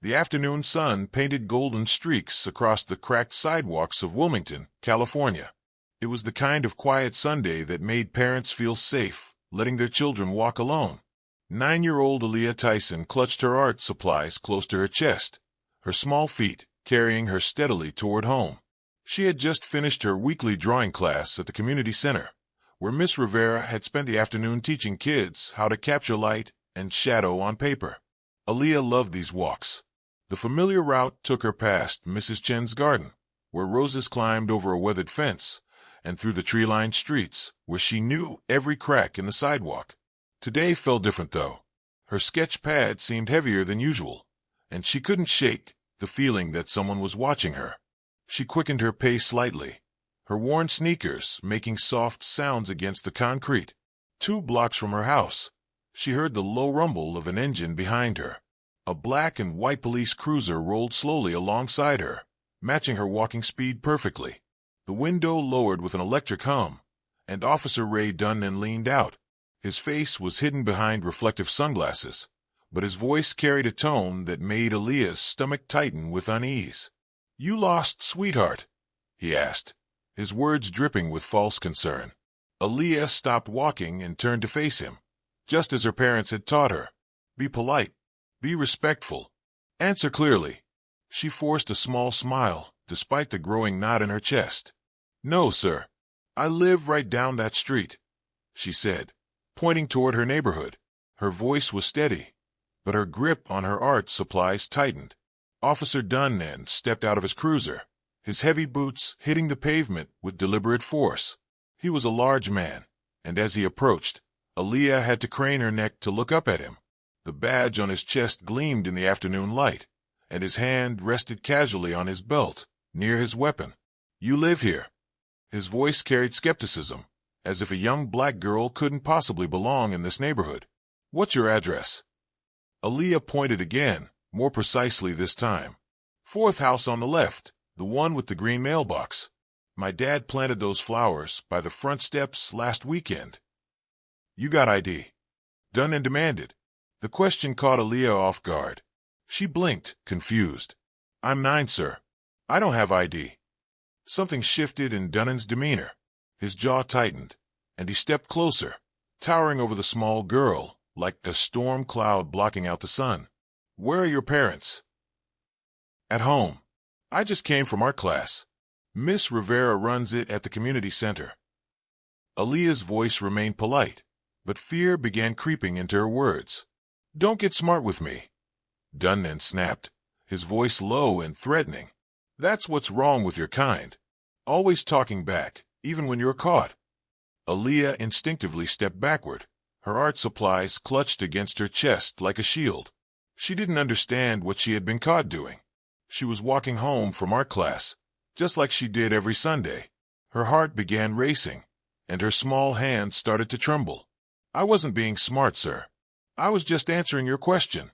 The afternoon sun painted golden streaks across the cracked sidewalks of Wilmington, California. It was the kind of quiet Sunday that made parents feel safe, letting their children walk alone. 9-year-old Aaliyah Tyson clutched her art supplies close to her chest, her small feet carrying her steadily toward home. She had just finished her weekly drawing class at the community center, where Miss Rivera had spent the afternoon teaching kids how to capture light and shadow on paper. Aaliyah loved these walks. The familiar route took her past Mrs. Chen's garden, where roses climbed over a weathered fence, and through the tree-lined streets, where she knew every crack in the sidewalk. Today felt different, though. Her sketch pad seemed heavier than usual, and she couldn't shake the feeling that someone was watching her. She quickened her pace slightly, her worn sneakers making soft sounds against the concrete. 2 blocks from her house, she heard the low rumble of an engine behind her. A black and white police cruiser rolled slowly alongside her, matching her walking speed perfectly. The window lowered with an electric hum, and Officer Ray Dunnan leaned out. His face was hidden behind reflective sunglasses, but his voice carried a tone that made Aaliyah's stomach tighten with unease. "You lost, sweetheart?" he asked, his words dripping with false concern. Aaliyah stopped walking and turned to face him, just as her parents had taught her. Be polite. Be respectful. Answer clearly. She forced a small smile, despite the growing knot in her chest. "No, sir. I live right down that street," she said, pointing toward her neighborhood. Her voice was steady, but her grip on her art supplies tightened. Officer Dunnan stepped out of his cruiser, his heavy boots hitting the pavement with deliberate force. He was a large man, and as he approached, Aaliyah had to crane her neck to look up at him. The badge on his chest gleamed in the afternoon light, and his hand rested casually on his belt, near his weapon. "You live here." His voice carried skepticism, as if a young black girl couldn't possibly belong in this neighborhood. "What's your address?" Aaliyah pointed again, more precisely this time. "4th house on the left, the one with the green mailbox. My dad planted those flowers by the front steps last weekend." "You got ID?" Dunnan demanded. The question caught Aaliyah off guard. She blinked, confused. "I'm 9, sir. I don't have ID." Something shifted in Dunnan's demeanor. His jaw tightened, and he stepped closer, towering over the small girl, like a storm cloud blocking out the sun. "Where are your parents?" "At home. I just came from art class. Miss Rivera runs it at the community center." Aaliyah's voice remained polite, but fear began creeping into her words. "Don't get smart with me," Dunnan snapped, his voice low and threatening. "That's what's wrong with your kind. Always talking back, even when you're caught." Aaliyah instinctively stepped backward, her art supplies clutched against her chest like a shield. She didn't understand what she had been caught doing. She was walking home from art class, just like she did every Sunday. Her heart began racing, and her small hands started to tremble. "I wasn't being smart, sir. I was just answering your question,"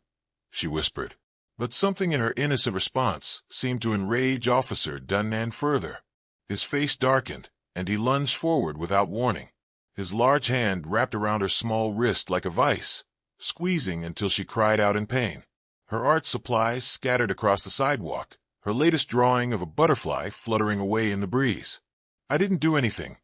she whispered. But something in her innocent response seemed to enrage Officer Dunnan further. His face darkened, and he lunged forward without warning. His large hand wrapped around her small wrist like a vice, squeezing until she cried out in pain. Her art supplies scattered across the sidewalk, her latest drawing of a butterfly fluttering away in the breeze. "I didn't do anything,"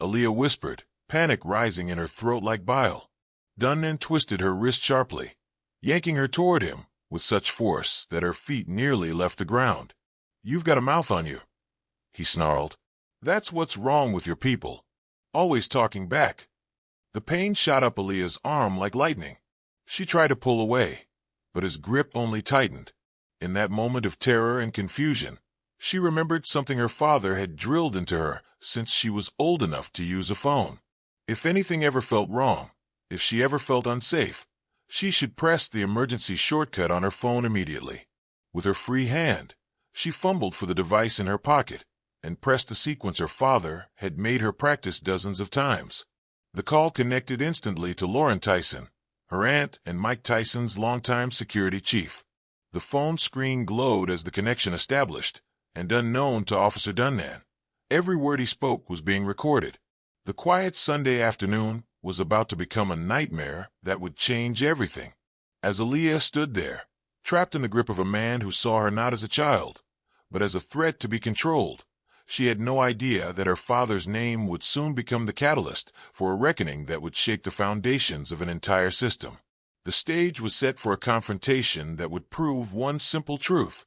Aaliyah whispered, panic rising in her throat like bile. Dunnan twisted her wrist sharply, yanking her toward him with such force that her feet nearly left the ground. "You've got a mouth on you," he snarled. "That's what's wrong with your people. Always talking back." The pain shot up Aaliyah's arm like lightning. She tried to pull away, but his grip only tightened. In that moment of terror and confusion, she remembered something her father had drilled into her since she was old enough to use a phone. If anything ever felt wrong, if she ever felt unsafe, she should press the emergency shortcut on her phone immediately. With her free hand, she fumbled for the device in her pocket and pressed the sequence her father had made her practice dozens of times. The call connected instantly to Lauren Tyson, her aunt and Mike Tyson's longtime security chief. The phone screen glowed as the connection established, and unknown to Officer Dunnan, every word he spoke was being recorded. The quiet Sunday afternoon was about to become a nightmare that would change everything. As Aaliyah stood there, trapped in the grip of a man who saw her not as a child, but as a threat to be controlled. She had no idea that her father's name would soon become the catalyst for a reckoning that would shake the foundations of an entire system. The stage was set for a confrontation that would prove one simple truth.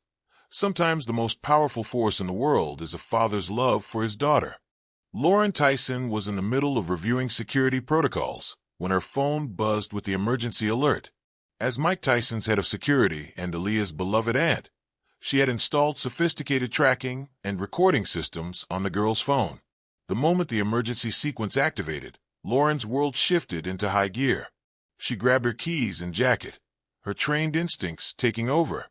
Sometimes the most powerful force in the world is a father's love for his daughter. Lauren Tyson was in the middle of reviewing security protocols when her phone buzzed with the emergency alert. As Mike Tyson's head of security and Aaliyah's beloved aunt, she had installed sophisticated tracking and recording systems on the girl's phone. The moment the emergency sequence activated, Lauren's world shifted into high gear. She grabbed her keys and jacket, her trained instincts taking over.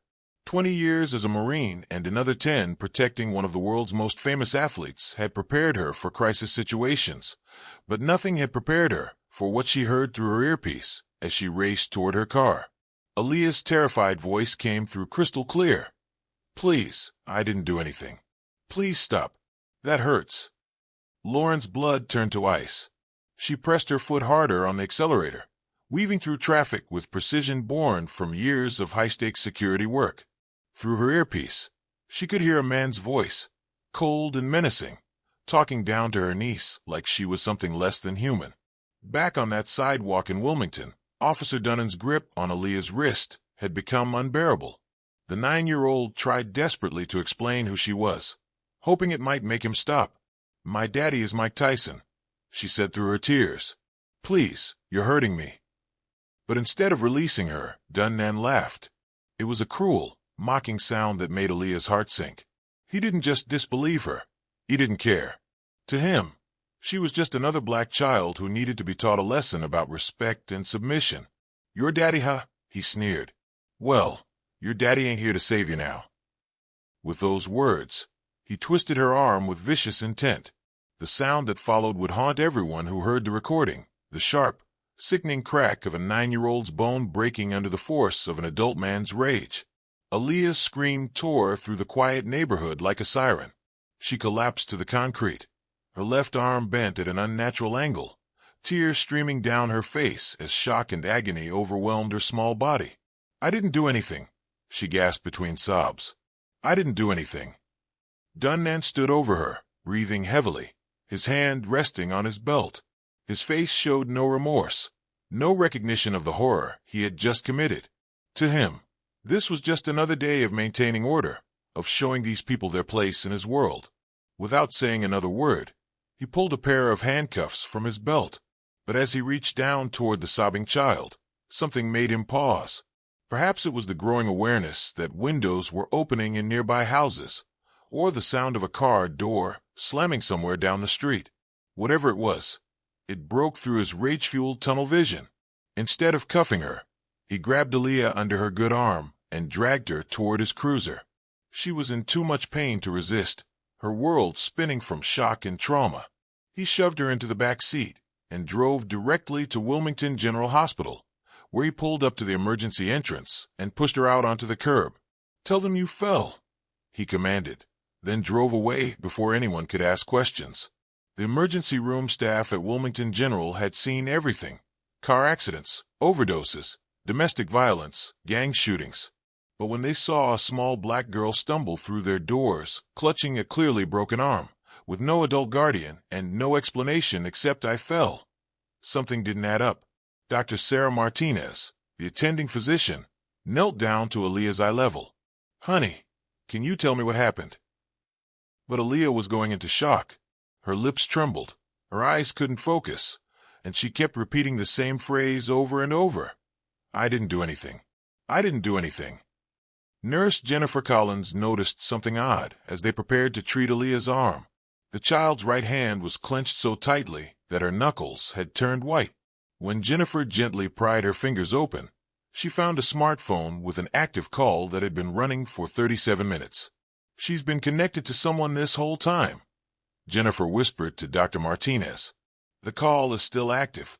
20 years as a Marine and another 10 protecting one of the world's most famous athletes had prepared her for crisis situations, but nothing had prepared her for what she heard through her earpiece as she raced toward her car. Aaliyah's terrified voice came through crystal clear. "Please, I didn't do anything. Please stop. That hurts." Lauren's blood turned to ice. She pressed her foot harder on the accelerator, weaving through traffic with precision born from years of high-stakes security work. Through her earpiece, she could hear a man's voice, cold and menacing, talking down to her niece like she was something less than human. Back on that sidewalk in Wilmington, Officer Dunnan's grip on Aaliyah's wrist had become unbearable. The 9-year-old tried desperately to explain who she was, hoping it might make him stop. "My daddy is Mike Tyson," she said through her tears. "Please, you're hurting me." But instead of releasing her, Dunnan laughed. It was a cruel, mocking sound that made Aaliyah's heart sink. He didn't just disbelieve her. He didn't care. To him, she was just another black child who needed to be taught a lesson about respect and submission. "Your daddy, huh?" he sneered. "Well, your daddy ain't here to save you now." With those words, he twisted her arm with vicious intent. The sound that followed would haunt everyone who heard the recording, the sharp, sickening crack of a 9-year-old's bone breaking under the force of an adult man's rage. Aaliyah's scream tore through the quiet neighborhood like a siren. She collapsed to the concrete, her left arm bent at an unnatural angle, tears streaming down her face as shock and agony overwhelmed her small body. "I didn't do anything," she gasped between sobs. "I didn't do anything." Dunnan stood over her, breathing heavily, his hand resting on his belt. His face showed no remorse, no recognition of the horror he had just committed. To him, this was just another day of maintaining order, of showing these people their place in his world. Without saying another word, he pulled a pair of handcuffs from his belt. But as he reached down toward the sobbing child, something made him pause. Perhaps it was the growing awareness that windows were opening in nearby houses, or the sound of a car door slamming somewhere down the street. Whatever it was, it broke through his rage-fueled tunnel vision. Instead of cuffing her, he grabbed Aaliyah under her good arm and dragged her toward his cruiser. She was in too much pain to resist, her world spinning from shock and trauma. He shoved her into the back seat and drove directly to Wilmington General Hospital, where he pulled up to the emergency entrance and pushed her out onto the curb. "Tell them you fell," he commanded, then drove away before anyone could ask questions. The emergency room staff at Wilmington General had seen everything: car accidents, overdoses, domestic violence, gang shootings. But when they saw a small black girl stumble through their doors, clutching a clearly broken arm, with no adult guardian and no explanation except "I fell," something didn't add up. Dr. Sarah Martinez, the attending physician, knelt down to Aaliyah's eye level. "Honey, can you tell me what happened?" But Aaliyah was going into shock. Her lips trembled, her eyes couldn't focus, and she kept repeating the same phrase over and over. "I didn't do anything. I didn't do anything." Nurse Jennifer Collins noticed something odd as they prepared to treat Aaliyah's arm. The child's right hand was clenched so tightly that her knuckles had turned white. When Jennifer gently pried her fingers open, she found a smartphone with an active call that had been running for 37 minutes. "She's been connected to someone this whole time," Jennifer whispered to Dr. Martinez. "The call is still active."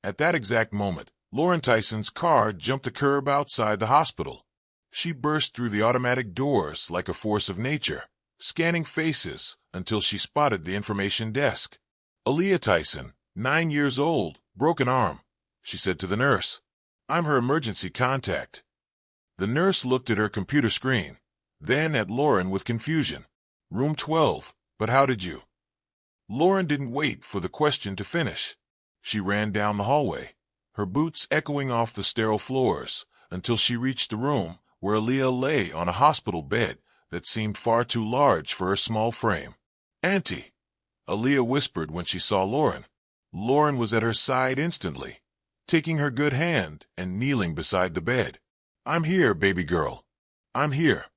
At that exact moment, Lauren Tyson's car jumped the curb outside the hospital. She burst through the automatic doors like a force of nature, scanning faces until she spotted the information desk. "Aaliyah Tyson, 9 years old, broken arm," she said to the nurse. "I'm her emergency contact." The nurse looked at her computer screen, then at Lauren with confusion. Room 12, but how did you? Lauren didn't wait for the question to finish. She ran down the hallway, her boots echoing off the sterile floors, until she reached the room where Aaliyah lay on a hospital bed that seemed far too large for her small frame. "Auntie," Aaliyah whispered when she saw Lauren. Lauren was at her side instantly, taking her good hand and kneeling beside the bed. "I'm here, baby girl. I'm here."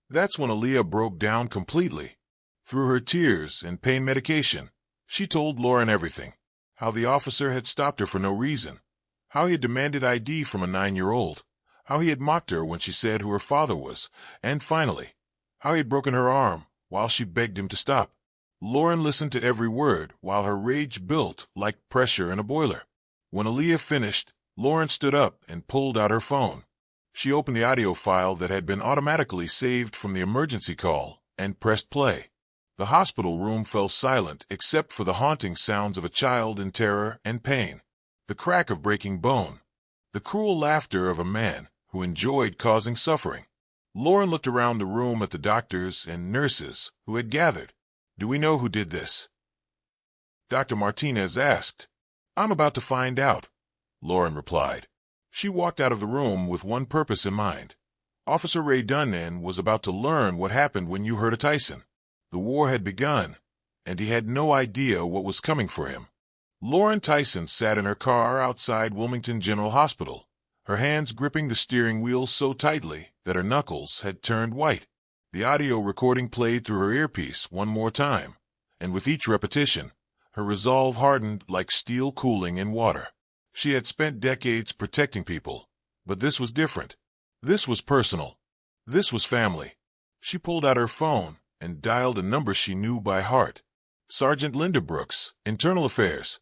That's when Aaliyah broke down completely. Through her tears and pain medication, she told Lauren everything. How the officer had stopped her for no reason. How he had demanded ID from a 9-year-old. How he had mocked her when she said who her father was. And finally, how he had broken her arm while she begged him to stop. Lauren listened to every word while her rage built like pressure in a boiler. When Aaliyah finished, Lauren stood up and pulled out her phone. She opened the audio file that had been automatically saved from the emergency call and pressed play. The hospital room fell silent except for the haunting sounds of a child in terror and pain, the crack of breaking bone, the cruel laughter of a man who enjoyed causing suffering. Lauren looked around the room at the doctors and nurses who had gathered. "Do we know who did this?" Dr. Martinez asked. "I'm about to find out," Lauren replied. She walked out of the room with one purpose in mind. Officer Ray Dunnan was about to learn what happened when you heard of Tyson. The war had begun, and he had no idea what was coming for him. Lauren Tyson sat in her car outside Wilmington General Hospital, her hands gripping the steering wheel so tightly that her knuckles had turned white. The audio recording played through her earpiece one more time, and with each repetition, her resolve hardened like steel cooling in water. She had spent decades protecting people, but this was different. This was personal. This was family. She pulled out her phone and dialed a number she knew by heart. "Sergeant Linda Brooks, Internal Affairs,"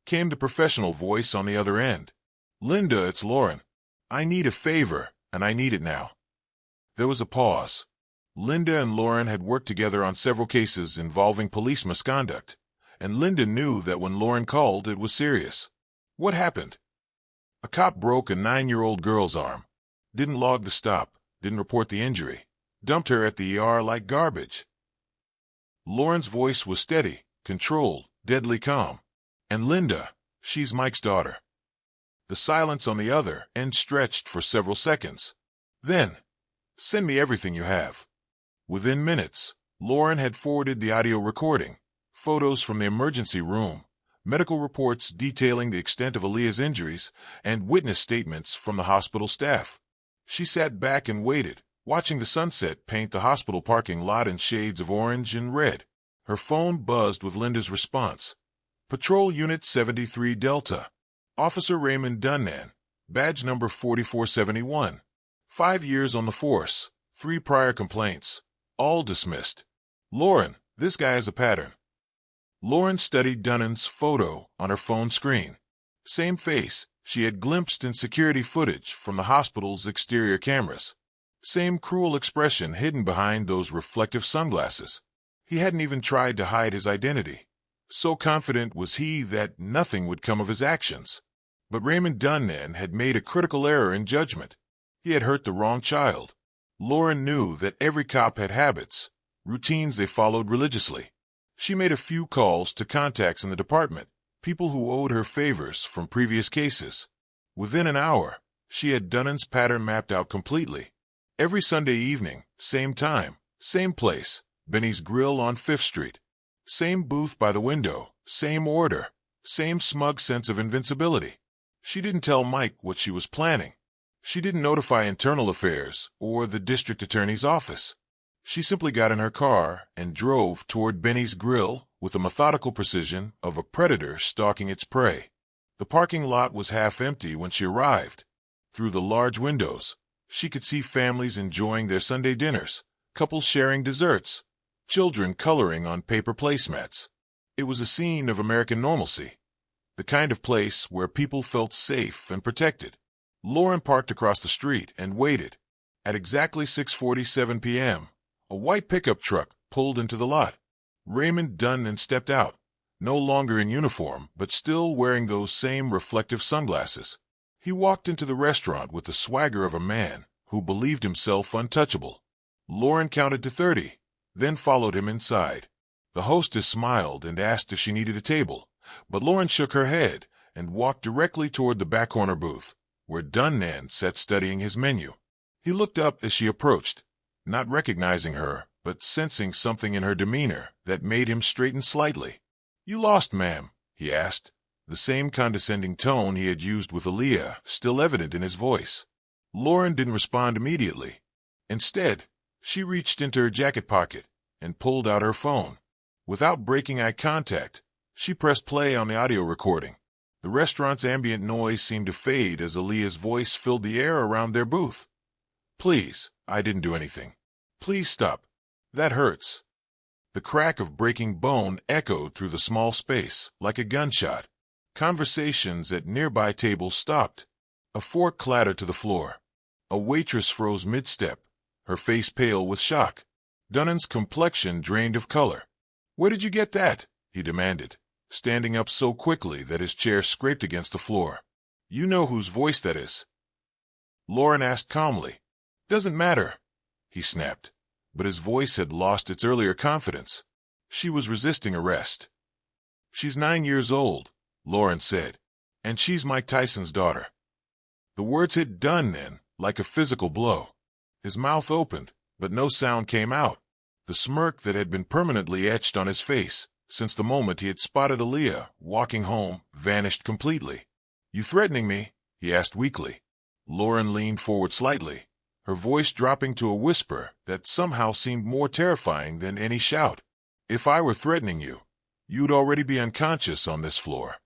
came the professional voice on the other end. "Linda, it's Lauren. I need a favor, and I need it now." There was a pause. Linda and Lauren had worked together on several cases involving police misconduct, and Linda knew that when Lauren called, it was serious. "What happened?" "A cop broke a 9-year-old girl's arm. Didn't log the stop, didn't report the injury. Dumped her at the ER like garbage." Lauren's voice was steady, controlled, deadly calm. "And Linda, she's Mike's daughter." The silence on the other end stretched for several seconds. Then, "Send me everything you have." Within minutes, Lauren had forwarded the audio recording, photos from the emergency room, medical reports detailing the extent of Aaliyah's injuries, and witness statements from the hospital staff. She sat back and waited, watching the sunset paint the hospital parking lot in shades of orange and red. Her phone buzzed with Linda's response. "Patrol Unit 73 Delta. Officer Raymond Dunnan. Badge number 4471. 5 years on the force. 3 prior complaints. All dismissed. Lauren, this guy has a pattern." Lauren studied Dunnan's photo on her phone screen. Same face she had glimpsed in security footage from the hospital's exterior cameras. Same cruel expression hidden behind those reflective sunglasses. He hadn't even tried to hide his identity. So confident was he that nothing would come of his actions. But Raymond Dunnan had made a critical error in judgment. He had hurt the wrong child. Lauren knew that every cop had habits, routines they followed religiously. She made a few calls to contacts in the department, people who owed her favors from previous cases. Within an hour, she had Dunnan's pattern mapped out completely. Every Sunday evening, same time, same place, Benny's Grill on 5th Street. Same booth by the window, same order, same smug sense of invincibility. She didn't tell Mike what she was planning. She didn't notify Internal Affairs or the district attorney's office. She simply got in her car and drove toward Benny's Grill with the methodical precision of a predator stalking its prey. The parking lot was half empty when she arrived. Through the large windows, she could see families enjoying their Sunday dinners, couples sharing desserts, children coloring on paper placemats. It was a scene of American normalcy, the kind of place where people felt safe and protected. Lauren parked across the street and waited. At exactly 6:47 p.m., a white pickup truck pulled into the lot. Raymond Dunnan stepped out, no longer in uniform, but still wearing those same reflective sunglasses. He walked into the restaurant with the swagger of a man who believed himself untouchable. Lauren counted to 30, then followed him inside. The hostess smiled and asked if she needed a table, but Lauren shook her head and walked directly toward the back corner booth, where Dunnan sat studying his menu. He looked up as she approached, not recognizing her, but sensing something in her demeanor that made him straighten slightly. "You lost, ma'am?" he asked, the same condescending tone he had used with Aaliyah still evident in his voice. Lauren didn't respond immediately. Instead, she reached into her jacket pocket and pulled out her phone. Without breaking eye contact, she pressed play on the audio recording. The restaurant's ambient noise seemed to fade as Aaliyah's voice filled the air around their booth. "Please, I didn't do anything. Please stop. That hurts." The crack of breaking bone echoed through the small space like a gunshot. Conversations at nearby tables stopped. A fork clattered to the floor. A waitress froze mid-step, her face pale with shock. Dunnan's complexion drained of color. "Where did you get that?" he demanded, standing up so quickly that his chair scraped against the floor. "You know whose voice that is?" Lauren asked calmly. "Doesn't matter," he snapped, but his voice had lost its earlier confidence. She was resisting arrest. "She's 9 years old," Lauren said, "and she's Mike Tyson's daughter." The words hit Dunnan like a physical blow. His mouth opened, but no sound came out. The smirk that had been permanently etched on his face since the moment he had spotted Aaliyah walking home vanished completely. "You threatening me?" he asked weakly. Lauren leaned forward slightly, her voice dropping to a whisper that somehow seemed more terrifying than any shout. "If I were threatening you, you'd already be unconscious on this floor."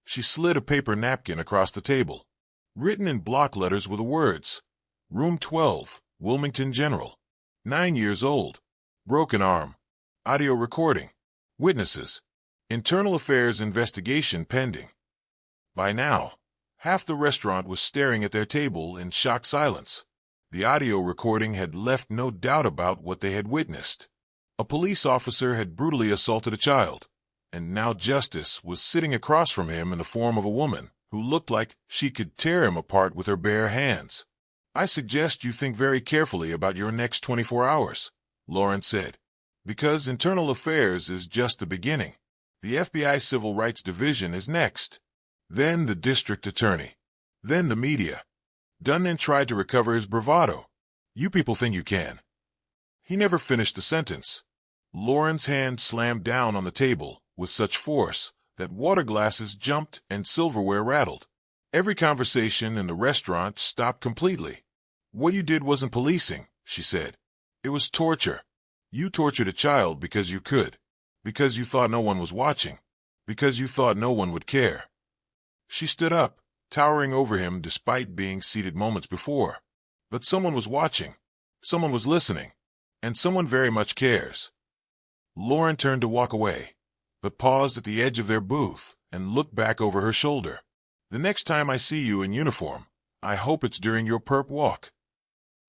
She slid a paper napkin across the table. Written in block letters were the words, "Room 12, Wilmington General. 9 years old. Broken arm. Audio recording. Witnesses. Internal affairs investigation pending." By now, half the restaurant was staring at their table in shocked silence. The audio recording had left no doubt about what they had witnessed. A police officer had brutally assaulted a child, and now justice was sitting across from him in the form of a woman who looked like she could tear him apart with her bare hands. "I suggest you think very carefully about your next 24 hours, Lauren said, "because internal affairs is just the beginning. The FBI Civil Rights Division is next. Then the district attorney. Then the media." Dunnan tried to recover his bravado. "You people think you can." He never finished the sentence. Lauren's hand slammed down on the table with such force that water glasses jumped and silverware rattled. Every conversation in the restaurant stopped completely. "What you did wasn't policing," she said. "It was torture. You tortured a child because you could, because you thought no one was watching, because you thought no one would care." She stood up, towering over him despite being seated moments before. But someone was watching, someone was listening, and someone very much cares. Lauren turned to walk away, but paused at the edge of their booth and looked back over her shoulder. "The next time I see you in uniform, I hope it's during your perp walk."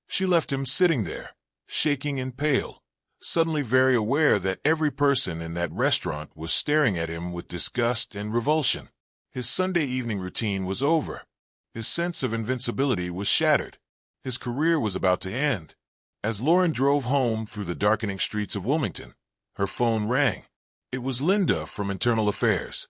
She left him sitting there, shaking and pale, suddenly very aware that every person in that restaurant was staring at him with disgust and revulsion. His Sunday evening routine was over. His sense of invincibility was shattered. His career was about to end. As Lauren drove home through the darkening streets of Wilmington, her phone rang. It was Linda from Internal Affairs.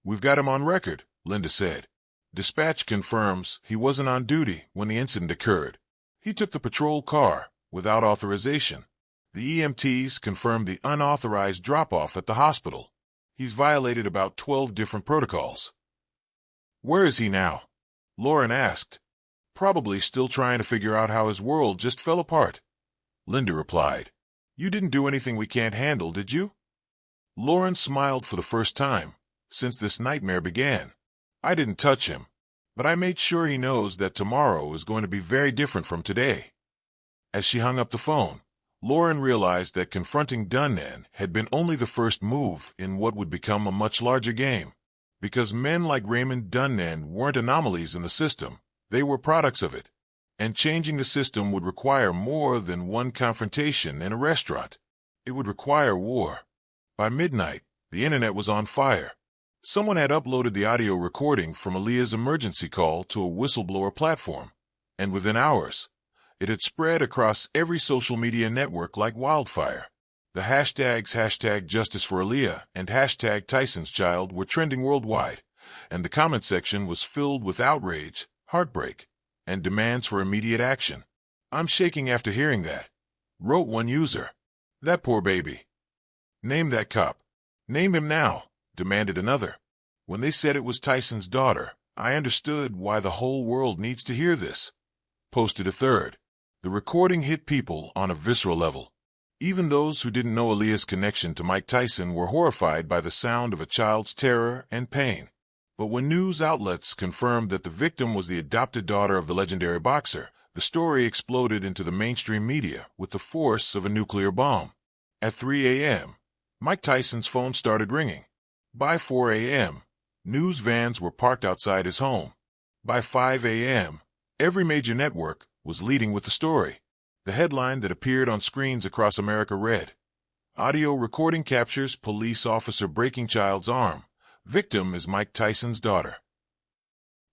"We've got him on record," Linda said. "Dispatch confirms he wasn't on duty when the incident occurred. He took the patrol car without authorization. The EMTs confirmed the unauthorized drop-off at the hospital. He's violated about 12 different protocols." "Where is he now?" Lauren asked. "Probably still trying to figure out how his world just fell apart." Linda replied, "You didn't do anything we can't handle, did you?" Lauren smiled for the first time since this nightmare began. "I didn't touch him, but I made sure he knows that tomorrow is going to be very different from today." As she hung up the phone, Lauren realized that confronting Dunnan had been only the first move in what would become a much larger game. Because men like Raymond Dunnan weren't anomalies in the system, they were products of it. And changing the system would require more than one confrontation in a restaurant. It would require war. By midnight, the internet was on fire. Someone had uploaded the audio recording from Aaliyah's emergency call to a whistleblower platform, and within hours, It had spread across every social media network like wildfire. The hashtags #Justice for Aaliyah and #Tyson's Child were trending worldwide, and the comment section was filled with outrage, heartbreak, and demands for immediate action. "I'm shaking after hearing that," wrote one user. "That poor baby. Name that cop. Name him now," demanded another. "When they said it was Tyson's daughter, I understood why the whole world needs to hear this," posted a third. The recording hit people on a visceral level. Even those who didn't know Aaliyah's connection to Mike Tyson were horrified by the sound of a child's terror and pain. But when news outlets confirmed that the victim was the adopted daughter of the legendary boxer, the story exploded into the mainstream media with the force of a nuclear bomb. At 3 a.m., Mike Tyson's phone started ringing. By 4 a.m., news vans were parked outside his home. By 5 a.m., every major network was leading with the story. The headline that appeared on screens across America read, "Audio recording captures police officer breaking child's arm. Victim is Mike Tyson's daughter."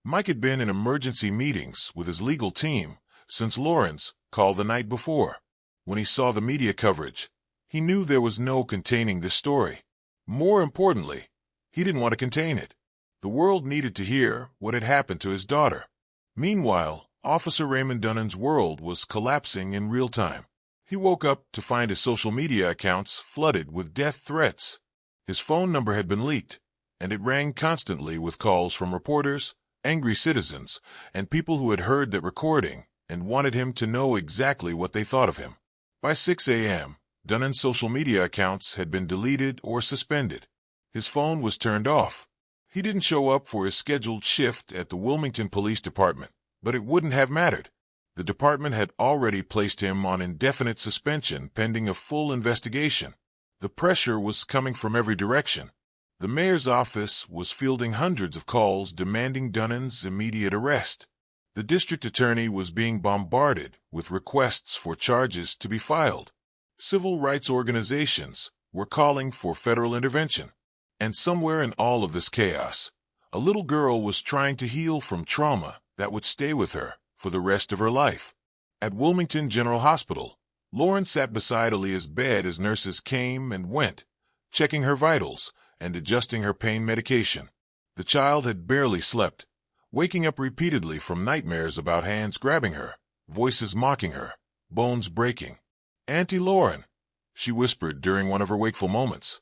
Mike had been in emergency meetings with his legal team since Lawrence called the night before. When he saw the media coverage, he knew there was no containing this story. More importantly, he didn't want to contain it. The world needed to hear what had happened to his daughter. Meanwhile, Officer Raymond Dunnan's world was collapsing in real time. He woke up to find his social media accounts flooded with death threats. His phone number had been leaked, and it rang constantly with calls from reporters, angry citizens, and people who had heard that recording and wanted him to know exactly what they thought of him. By 6 a.m., Dunnan's social media accounts had been deleted or suspended. His phone was turned off. He didn't show up for his scheduled shift at the Wilmington Police Department, but it wouldn't have mattered. The department had already placed him on indefinite suspension pending a full investigation. The pressure was coming from every direction. The mayor's office was fielding hundreds of calls demanding Dunnan's immediate arrest. The district attorney was being bombarded with requests for charges to be filed. Civil rights organizations were calling for federal intervention. And somewhere in all of this chaos, a little girl was trying to heal from trauma that would stay with her for the rest of her life. At Wilmington General Hospital, Lauren sat beside Aaliyah's bed as nurses came and went, checking her vitals and adjusting her pain medication. The child had barely slept, waking up repeatedly from nightmares about hands grabbing her, voices mocking her, bones breaking. "Auntie Lauren," she whispered during one of her wakeful moments,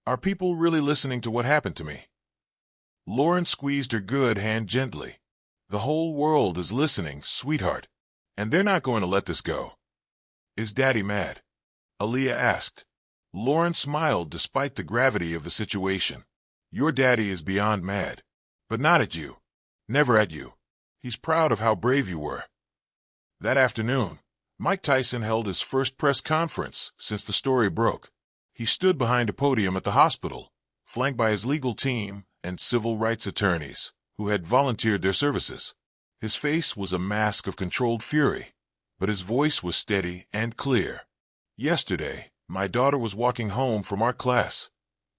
"are people really listening to what happened to me?" Lauren squeezed her good hand gently. "The whole world is listening, sweetheart, and they're not going to let this go." "Is Daddy mad?" Aaliyah asked. Lauren smiled despite the gravity of the situation. "Your daddy is beyond mad, but not at you. Never at you. He's proud of how brave you were." That afternoon, Mike Tyson held his first press conference since the story broke. He stood behind a podium at the hospital, flanked by his legal team and civil rights attorneys who had volunteered their services. His face was a mask of controlled fury, but his voice was steady and clear. "Yesterday, my daughter was walking home from art class,"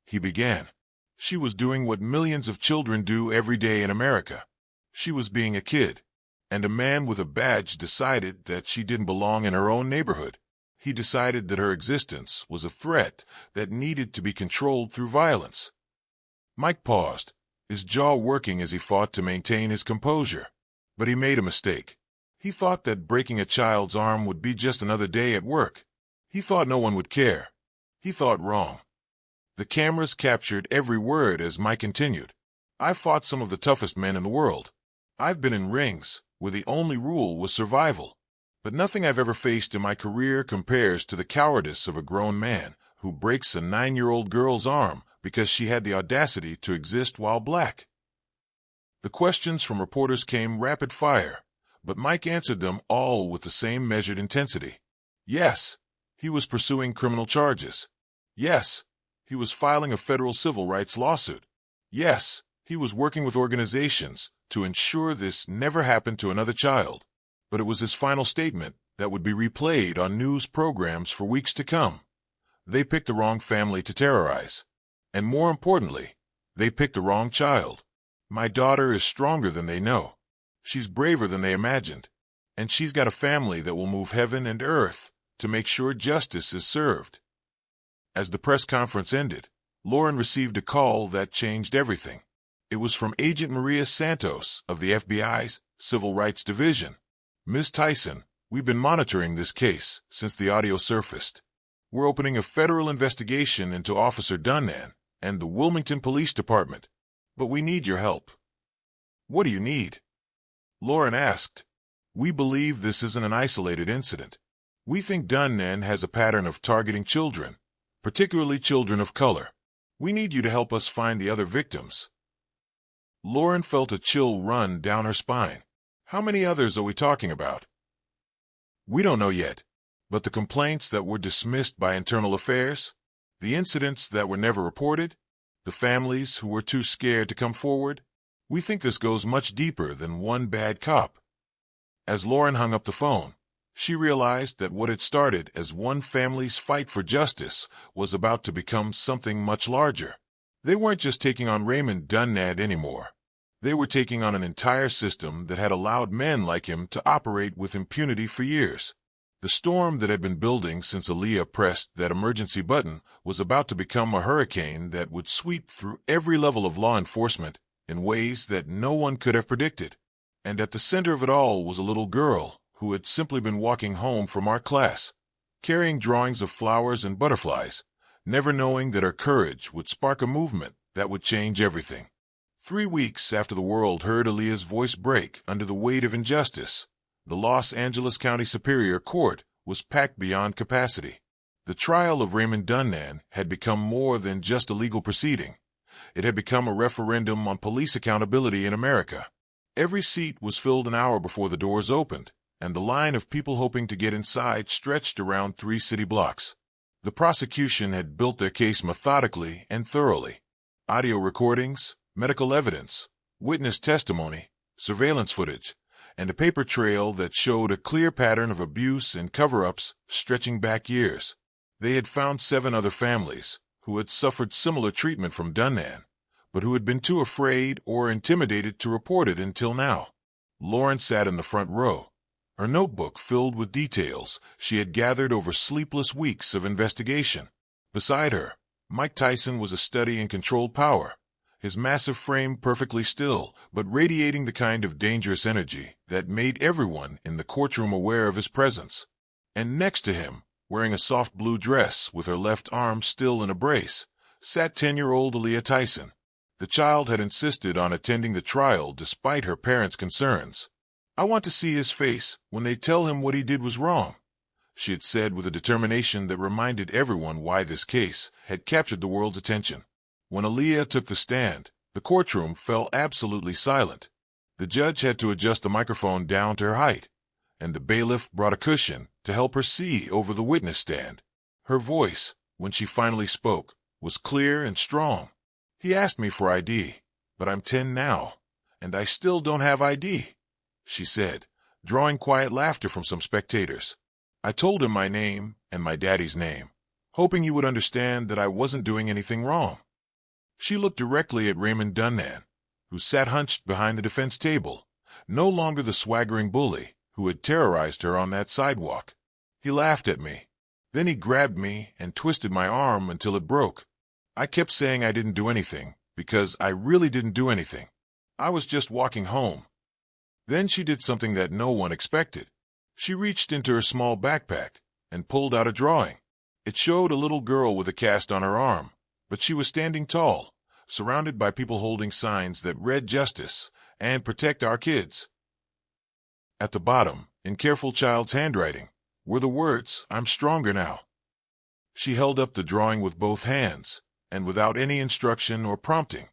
he began. "She was doing what millions of children do every day in America. She was being a kid, and a man with a badge decided that she didn't belong in her own neighborhood. He decided that her existence was a threat that needed to be controlled through violence." Mike paused, his jaw working as he fought to maintain his composure. But he made a mistake. He thought that breaking a child's arm would be just another day at work. He thought no one would care. He thought wrong. The cameras captured every word as Mike continued. "I've fought some of the toughest men in the world. I've been in rings where the only rule was survival. But nothing I've ever faced in my career compares to the cowardice of a grown man who breaks a 9-year-old girl's arm because she had the audacity to exist while black." The questions from reporters came rapid fire, but Mike answered them all with the same measured intensity. Yes, he was pursuing criminal charges. Yes, he was filing a federal civil rights lawsuit. Yes, he was working with organizations to ensure this never happened to another child. But it was his final statement that would be replayed on news programs for weeks to come. They picked the wrong family to terrorize. And more importantly, they picked the wrong child. My daughter is stronger than they know. She's braver than they imagined. and she's got a family that will move heaven and earth to make sure justice is served. As the press conference ended, Lauren received a call that changed everything. It was from Agent Maria Santos of the FBI's Civil Rights Division. "Ms. Tyson, we've been monitoring this case since the audio surfaced. We're opening a federal investigation into Officer Dunnan and the Wilmington Police Department, but we need your help." "What do you need?" Lauren asked. "We believe this isn't an isolated incident. We think Dunnan has a pattern of targeting children, particularly children of color. We need you to help us find the other victims." Lauren felt a chill run down her spine. "How many others are we talking about?" "We don't know yet, but the complaints that were dismissed by Internal Affairs, the incidents that were never reported, the families who were too scared to come forward, we think this goes much deeper than one bad cop." As Lauren hung up the phone, she realized that what had started as one family's fight for justice was about to become something much larger. They weren't just taking on Raymond Dunnan anymore. They were taking on an entire system that had allowed men like him to operate with impunity for years. The storm that had been building since Aaliyah pressed that emergency button was about to become a hurricane that would sweep through every level of law enforcement in ways that no one could have predicted. And at the center of it all was a little girl who had simply been walking home from art class, carrying drawings of flowers and butterflies, never knowing that her courage would spark a movement that would change everything. 3 weeks after the world heard Aaliyah's voice break under the weight of injustice, the Los Angeles County Superior Court was packed beyond capacity. The trial of Raymond Dunnan had become more than just a legal proceeding. It had become a referendum on police accountability in America. Every seat was filled an hour before the doors opened, and the line of people hoping to get inside stretched around 3 city blocks. The prosecution had built their case methodically and thoroughly. Audio recordings, medical evidence, witness testimony, surveillance footage, and a paper trail that showed a clear pattern of abuse and cover-ups stretching back years. They had found 7 other families who had suffered similar treatment from Dunnan, but who had been too afraid or intimidated to report it until now. Lauren sat in the front row, her notebook filled with details she had gathered over sleepless weeks of investigation. Beside her, Mike Tyson was a study in controlled power, his massive frame perfectly still, but radiating the kind of dangerous energy that made everyone in the courtroom aware of his presence. And next to him, wearing a soft blue dress with her left arm still in a brace, sat 10-year-old Aaliyah Tyson. The child had insisted on attending the trial despite her parents' concerns. "I want to see his face when they tell him what he did was wrong," she had said with a determination that reminded everyone why this case had captured the world's attention. When Aaliyah took the stand, the courtroom fell absolutely silent. The judge had to adjust the microphone down to her height, and the bailiff brought a cushion to help her see over the witness stand. Her voice, when she finally spoke, was clear and strong. "He asked me for ID, but I'm 10 now, and I still don't have ID," she said, drawing quiet laughter from some spectators. "I told him my name and my daddy's name, hoping he would understand that I wasn't doing anything wrong." She looked directly at Raymond Dunnan, who sat hunched behind the defense table, no longer the swaggering bully who had terrorized her on that sidewalk. He laughed at me. Then he grabbed me and twisted my arm until it broke. I kept saying I didn't do anything, because I really didn't do anything. I was just walking home. Then she did something that no one expected. She reached into her small backpack and pulled out a drawing. It showed a little girl with a cast on her arm, but she was standing tall, surrounded by people holding signs that read "Justice" and "Protect our kids." At the bottom, in careful child's handwriting, were the words, "I'm stronger now." She held up the drawing with both hands, and without any instruction or prompting,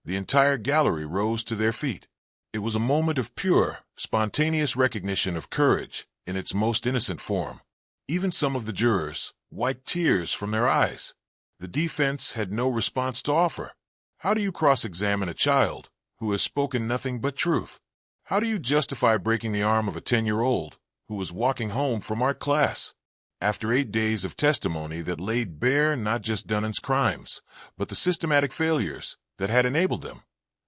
the entire gallery rose to their feet. It was a moment of pure, spontaneous recognition of courage in its most innocent form. Even some of the jurors wiped tears from their eyes. The defense had no response to offer. How do you cross-examine a child who has spoken nothing but truth? How do you justify breaking the arm of a 10-year-old who was walking home from art class? After 8 days of testimony that laid bare not just Dunnan's crimes, but the systematic failures that had enabled them,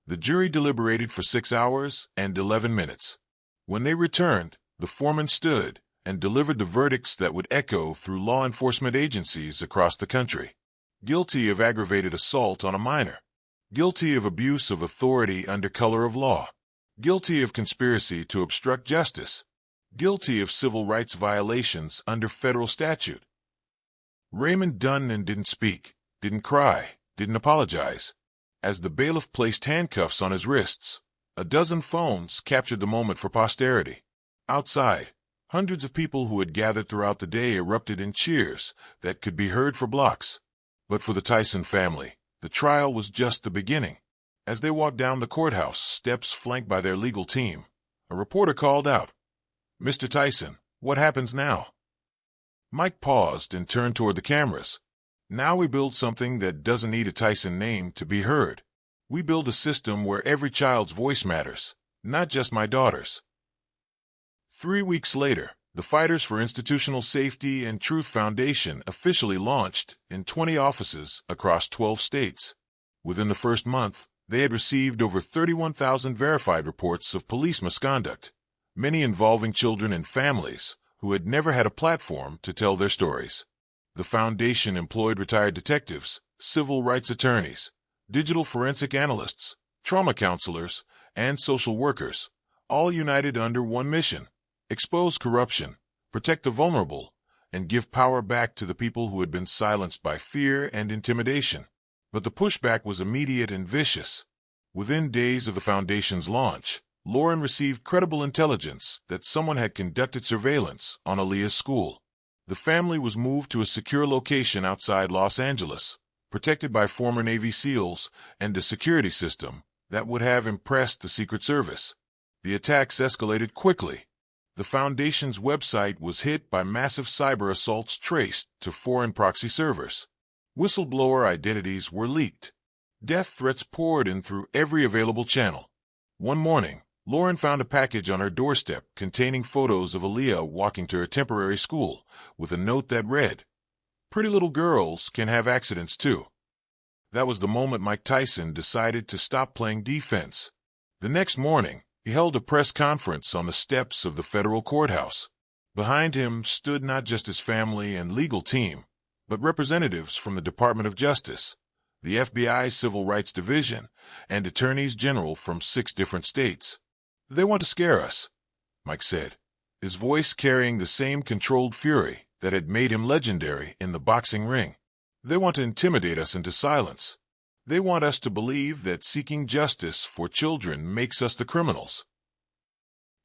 the jury deliberated for 6 hours and 11 minutes. When they returned, The foreman stood and delivered the verdicts that would echo through law enforcement agencies across the country. Guilty of aggravated assault on a minor. Guilty of abuse of authority under color of law. Guilty of conspiracy to obstruct justice. Guilty of civil rights violations under federal statute. Raymond Dunn didn't speak, didn't cry, didn't apologize. As the bailiff placed handcuffs on his wrists, a dozen phones captured the moment for posterity. Outside, hundreds of people who had gathered throughout the day erupted in cheers that could be heard for blocks. But for the Tyson family, the trial was just the beginning. As they walked down the courthouse steps flanked by their legal team, a reporter called out, "Mr. Tyson, what happens now?" Mike paused and turned toward the cameras. "Now we build something that doesn't need a Tyson name to be heard. We build a system where every child's voice matters, not just my daughter's." 3 weeks later, the Fighters for Institutional Safety and Truth Foundation officially launched in 20 offices across 12 states. Within the first month, they had received over 31,000 verified reports of police misconduct, many involving children and families who had never had a platform to tell their stories. The foundation employed retired detectives, civil rights attorneys, digital forensic analysts, trauma counselors, and social workers, all united under one mission: expose corruption, protect the vulnerable, and give power back to the people who had been silenced by fear and intimidation. But the pushback was immediate and vicious. Within days of the foundation's launch, Lauren received credible intelligence that someone had conducted surveillance on Aaliyah's school. The family was moved to a secure location outside Los Angeles, protected by former Navy SEALs and a security system that would have impressed the Secret Service. The attacks escalated quickly. The foundation's website was hit by massive cyber assaults traced to foreign proxy servers. Whistleblower identities were leaked. Death threats poured in through every available channel. One morning, Lauren found a package on her doorstep containing photos of Aaliyah walking to her temporary school, with a note that read, "Pretty little girls can have accidents too." That was the moment Mike Tyson decided to stop playing defense. The next morning, he held a press conference on the steps of the federal courthouse. Behind him stood not just his family and legal team, but representatives from the Department of Justice, the FBI Civil Rights Division, and attorneys general from 6 different states. "They want to scare us," Mike said, his voice carrying the same controlled fury that had made him legendary in the boxing ring. "They want to intimidate us into silence. They want us to believe that seeking justice for children makes us the criminals."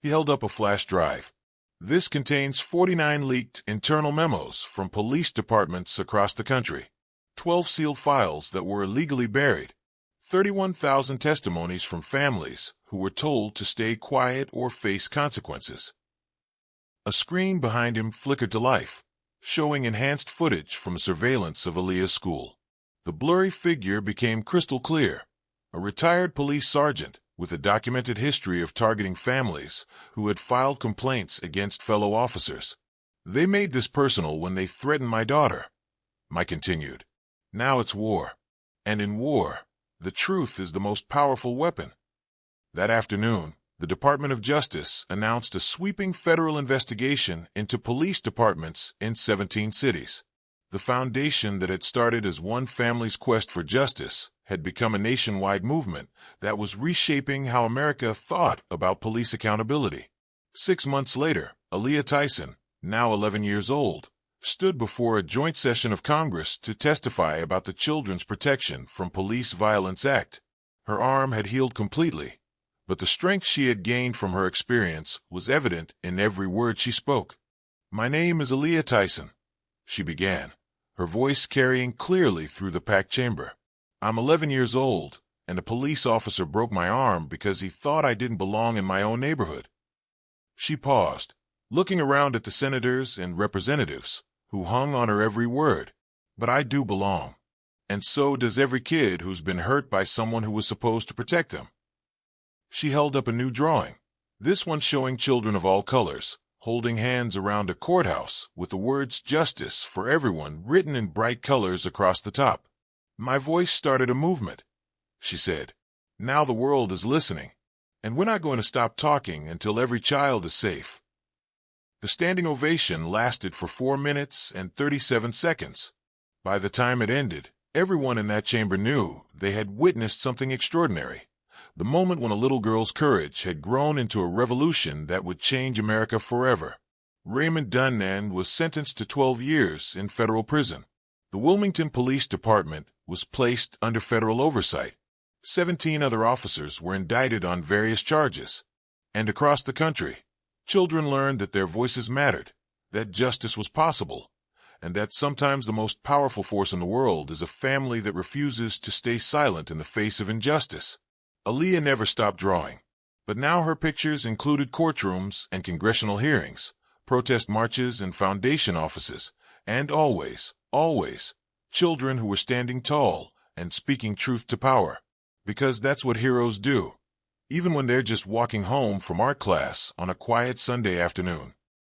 He held up a flash drive. "This contains 49 leaked internal memos from police departments across the country, 12 sealed files that were illegally buried, 31,000 testimonies from families who were told to stay quiet or face consequences." A screen behind him flickered to life, showing enhanced footage from surveillance of Aaliyah's school. The blurry figure became crystal clear: a retired police sergeant with a documented history of targeting families who had filed complaints against fellow officers. "They made this personal when they threatened my daughter," Mike continued. "Now it's war. And in war, the truth is the most powerful weapon." That afternoon, the Department of Justice announced a sweeping federal investigation into police departments in 17 cities. The foundation that had started as one family's quest for justice had become a nationwide movement that was reshaping how America thought about police accountability. 6 months later, Aaliyah Tyson, now 11 years old, stood before a joint session of Congress to testify about the Children's Protection from Police Violence Act. Her arm had healed completely, but the strength she had gained from her experience was evident in every word she spoke. "My name is Aaliyah Tyson," she began, her voice carrying clearly through the packed chamber. "I'm 11 years old, and a police officer broke my arm because he thought I didn't belong in my own neighborhood." She paused, looking around at the senators and representatives who hung on her every word. "But I do belong. And so does every kid who's been hurt by someone who was supposed to protect them." She held up a new drawing, this one showing children of all colors, holding hands around a courthouse with the words "Justice for Everyone" written in bright colors across the top. "My voice started a movement," she said. "Now the world is listening, and we're not going to stop talking until every child is safe." The standing ovation lasted for 4 minutes and 37 seconds. By the time it ended, everyone in that chamber knew they had witnessed something extraordinary. The moment when a little girl's courage had grown into a revolution that would change America forever. Raymond Dunnan was sentenced to 12 years in federal prison. The Wilmington Police Department was placed under federal oversight. 17 other officers were indicted on various charges. And across the country, children learned that their voices mattered, that justice was possible, and that sometimes the most powerful force in the world is a family that refuses to stay silent in the face of injustice. Aaliyah never stopped drawing, but now her pictures included courtrooms and congressional hearings, protest marches and foundation offices, and always, children who were standing tall and speaking truth to power. Because that's what heroes do, even when they're just walking home from art class on a quiet Sunday afternoon.